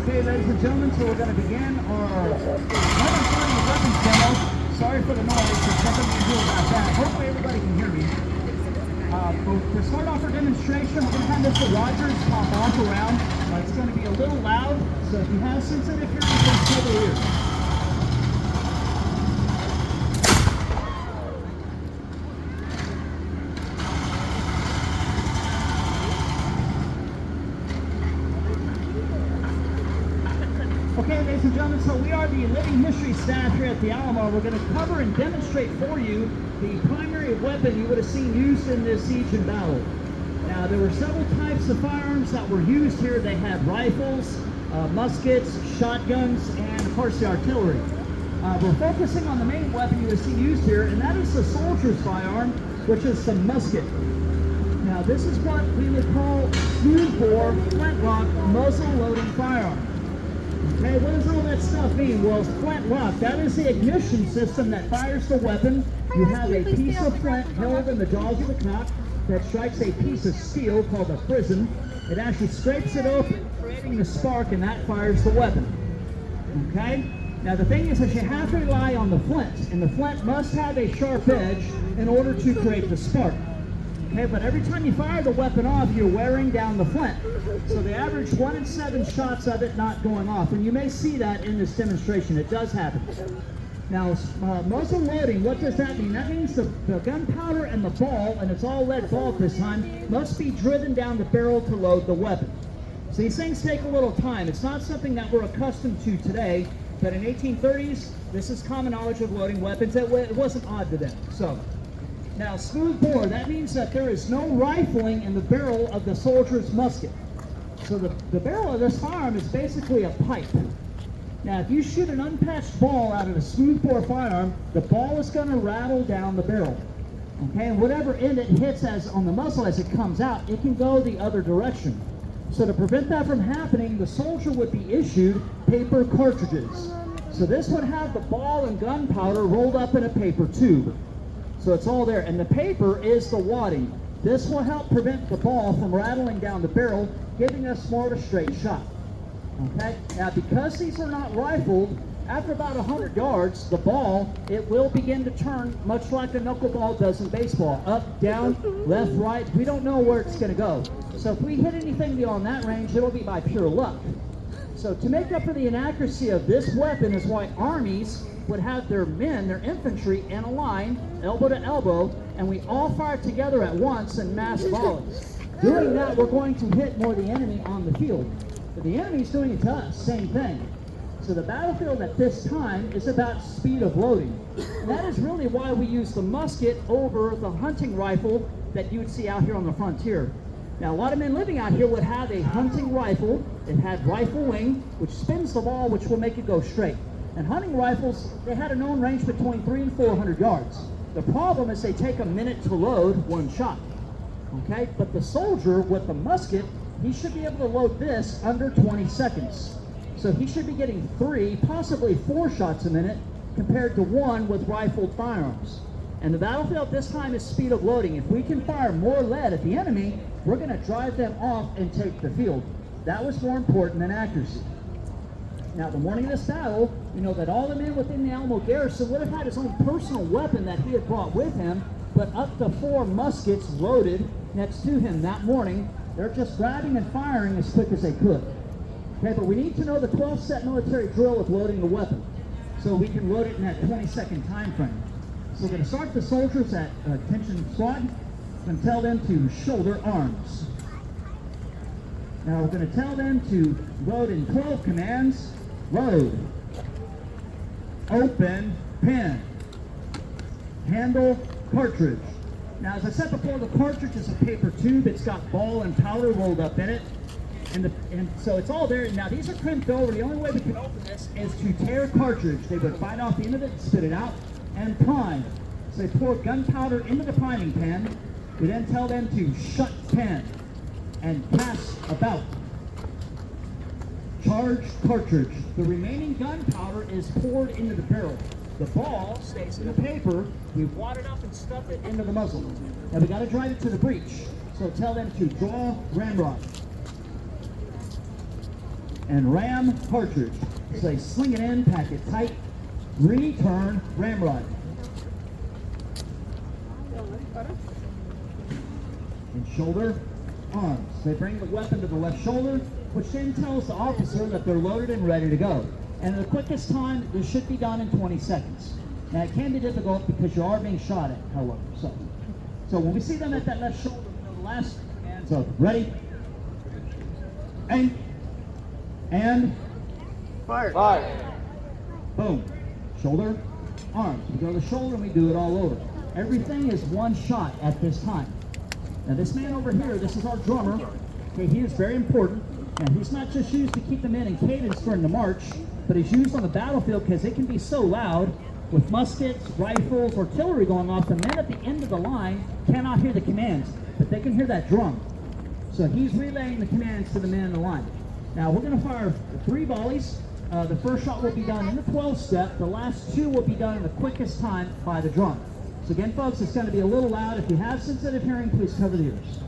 Okay, ladies and gentlemen, so we're going to begin our weapons demo. Sorry for the noise, there's nothing we can do about that. Hopefully everybody can hear me. To start off our demonstration, we're going to have Mr. Rogers pop off around. It's going to be a little loud, so if you have sensitive hearing, please cover your ears. Okay, ladies and gentlemen, so we are the Living History staff here at the Alamo. We're going to cover and demonstrate for you the primary weapon you would have seen used in this siege and battle. Now, there were several types of firearms that were used here. They had rifles, muskets, shotguns, and of course the artillery. We're focusing on the main weapon you would have seen used here, and that is the soldier's firearm, which is the musket. Now, this is what we would call smoothbore flintlock muzzle loading firearm. Okay, what does all that stuff mean? Well, flintlock, that is the ignition system that fires the weapon. You have a piece of flint held in the jaws of the cock that strikes a piece of steel called a prism. It actually scrapes it open, creating the spark, and that fires the weapon. Okay? Now, the thing is that you have to rely on the flint, and the flint must have a sharp edge in order to create the spark. Okay, but every time you fire the weapon off, you're wearing down the flint. So they average 1 in 7 shots of it not going off. And you may see that in this demonstration. It does happen. Now, muzzle loading, what does that mean? That means the gunpowder and the ball, and it's all lead ball this time, must be driven down the barrel to load the weapon. So these things take a little time. It's not something that we're accustomed to today, but in 1830s, this is common knowledge of loading weapons. It wasn't odd to them. So. Now, smooth bore, that means that there is no rifling in the barrel of the soldier's musket. So the barrel of this firearm is basically a pipe. Now, if you shoot an unpatched ball out of a smooth bore firearm, the ball is going to rattle down the barrel. Okay, and whatever end it hits as on the muzzle as it comes out, it can go the other direction. So to prevent that from happening, the soldier would be issued paper cartridges. So this would have the ball and gunpowder rolled up in a paper tube. So it's all there, and the paper is the wadding. This will help prevent the ball from rattling down the barrel, giving us more of a straight shot. Okay, now because these are not rifled, after about 100 yards, the ball, it will begin to turn much like a knuckleball does in baseball. Up, down, left, right, we don't know where it's going to go. So if we hit anything beyond that range, it'll be by pure luck. So to make up for the inaccuracy of this weapon is why armies would have their men, their infantry, in a line, elbow to elbow, and we all fire together at once in mass volleys. Doing that, we're going to hit more the enemy on the field. But the enemy's doing it to us, same thing. So the battlefield at this time is about speed of loading. And that is really why we use the musket over the hunting rifle that you would see out here on the frontier. Now, a lot of men living out here would have a hunting rifle. It had rifle wing, which spins the ball, which will make it go straight. And hunting rifles, they had a known range between 300 and 400 yards. The problem is they take a minute to load one shot. Okay, but the soldier with the musket, he should be able to load this under 20 seconds. So he should be getting 3, possibly 4 shots a minute compared to 1 with rifled firearms. And the battlefield this time is speed of loading. If we can fire more lead at the enemy, we're going to drive them off and take the field. That was more important than accuracy. Now, the morning of this battle, we know that all the men within the Alamo garrison would have had his own personal weapon that he had brought with him, but up to 4 muskets loaded next to him that morning. They're just grabbing and firing as quick as they could. Okay, but we need to know the 12-step military drill of loading the weapon, so we can load it in that 20-second time frame. So we're going to start the soldiers at attention squad and tell them to shoulder arms. Now we're going to tell them to load in 12 commands. Load, open, pin, handle, cartridge. Now, as I said before, the cartridge is a paper tube. It's got ball and powder rolled up in it. And so it's all there. Now, these are crimped over. The only way we can open this is to tear cartridge. They would bite off the end of it, spit it out, and prime. So they pour gunpowder into the priming pan. We then tell them to shut pan and pass about. Charge cartridge. The remaining gunpowder is poured into the barrel. The ball stays in the paper. We wad it up and stuff it into the muzzle. Now we got to drive it to the breech. So tell them to draw ramrod. and ram cartridge. So they sling it in, pack it tight, return ramrod. And shoulder, arms. They bring the weapon to the left shoulder, which then tells the officer that they're loaded and ready to go. And the quickest time, this should be done in 20 seconds. Now it can be difficult because you are being shot at, however. So when we see them at that left shoulder, the last hands up. Ready? Aim. And Fire. Fire. boom. Shoulder, arms. We go to the shoulder and we do it all over. Everything is one shot at this time. Now this man over here, this is our drummer. Okay, he is very important. And he's not just used to keep the men in cadence during the march, but he's used on the battlefield because it can be so loud with muskets, rifles, artillery going off. The men at the end of the line cannot hear the commands, but they can hear that drum. So he's relaying the commands to the men in the line. Now we're going to fire 3 volleys. The first shot will be done in the 12th step. The last 2 will be done in the quickest time by the drum. So again, folks, it's going to be a little loud. If you have sensitive hearing, please cover the ears.